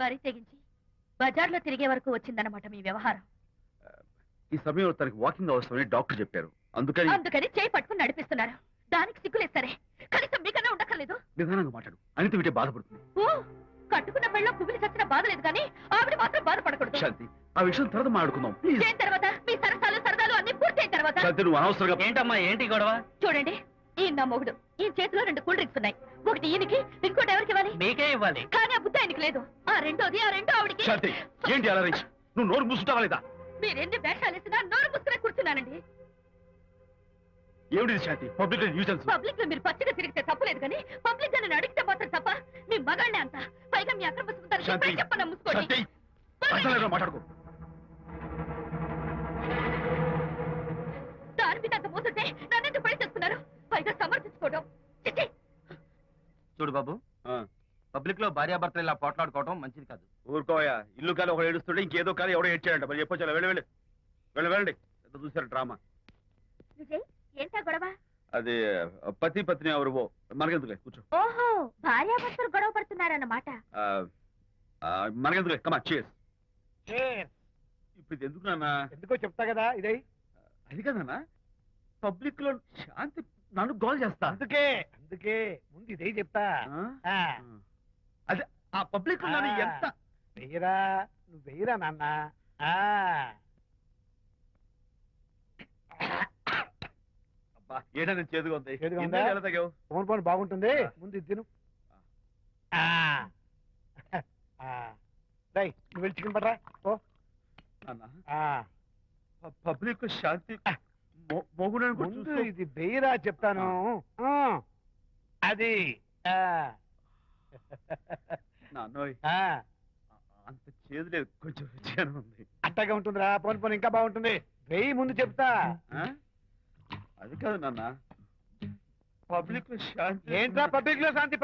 బరి తెగించి బజార్లో తిరిగే వరకు వచ్చిందన్నమాట మీ వ్యవహారం. ఈ సమయంలో తనకి వాకింగ్ అవసరమని డాక్టర్ చెప్పారు. అందుకని చేయి పట్టుకుని నడిపిస్తున్నారు. దానికి సిగ్గులేదు సరే, కనీసం మీకన్నా ఉండక్కర్లేదు. నిదానంగా మాట్లాడు. అనిత వింటే బాధపడుతుంది. ఓ, కట్టుకున్న పెళ్ళ కుమిలి చచ్చిన బాధ లేదు కానీ ఆవిడ మాత్రం బాధపడకూడదు. శాంతి, ఆ విషయం తర్వాత మాట్లాడుకుందాం ప్లీజ్. చేయిన తర్వాత మీ సరసాలు సరదాలు అన్ని పూర్తయిన తర్వాత. శాంతి, నువ్వు అనవసరంగా. ఏంటమ్మా ఏంటి గొడవ? చూడండి, ఈయన నా మొగుడు. ఈయన చేతిలో 2 కూల్ డ్రింక్స్ ఉన్నాయి. ఒకటి ఈయనకి, ఇంకోటి ఎవరికి ఇవ్వాలి? మీకే ఇవ్వాలి. కానీ ఆ బుద్ధి ఆయనకి లేదు. ఆ రెండో ఆవిడికి. శాంతి, ఏంటి అలా రేయ్? నువ్వు నోరు మూసుకుంటావా లేదా? మీరెన్ని వేషాలు వేసినా నోరు పుస్తకం కూర్చున్నానండి. ఏమిటి శాంతి? Public nuisance. పబ్లిక్ లో మీరు పచ్చిగా తిరిగితే తప్పలేదు కానీ పబ్లిక్ గా నన్ను అడిగితే మాత్రం తప్ప. మీ మగాళ్ళే అంత. పైగా మీ అక్రమ సుందరికి చెప్పన ముసుకోండి. మాట్లాడుకో. దాని మీద అంత మోసంటే నన్నెందుకు పడి చేస్తున్నారు? పైగా సమర్థించుకోవడం. చూడు బాబు, పబ్లిక్ లో భార్యాభర్తలు ఇలా పోట్లాడుకోవడం మంచిది కాదు. ఊరుకోయా. ఇల్లు కాలి ఒకడు ఏడుస్తుంటే ఇంకేదో కాలి ఎవడో ఏడ్చాడంట. మరి చెప్పొచ్చు. వెళ్ళండి. చూసారు డ్రామా. విజయ్, ఏంటా గొడవ? అది పతి పత్ని ఎవరు మనకెందుకులే, కూర్చో. ఓహో, భార్యాభర్తలు గొడవ పడుతున్నారన్నమాట. మనకెందుకులే, కమా చేస్. ఇప్పుడు ఇది ఎందుకు నాన్న? ఎందుకో చెప్తా కదా. ఇదే అది కదన్నా, పబ్లిక్ లో శాంతి నన్ను గోల్ చేస్తా. అందుకే ముందు ఇదే చెప్తా. అదే ఆ పబ్లిక్ లో ఎంత వెయ్యరా, నువ్వు వెయ్యరా నాన్న. ఏదైనా చేదుగా ఉంది. చేదుగా ఉందా? ఎలా తగ్గావు? ఫోన్ ఫోన్ బాగుంటుంది. ముందు ఇది తిను. నువ్వు వెళ్ళి చికెన్ పట్టరా. ఓ పబ్లిక్ శాంతి ముందు ఇది వెయ్యరా చెప్తాను. అది నాన్నోయ్, అంత చేదు లేదు, కొంచెం రుచిగానే ఉంది. అట్టగా ఉంటుందిరా. పోన్ పోన్ ఇంకా బాగుంటుంది. వెయ్యి ముందు చెప్తా. అది కాదు నాన్న, పబ్లిక్ లో శాంతి. ఏంట్రా పబ్లిక్ లో శాంతి?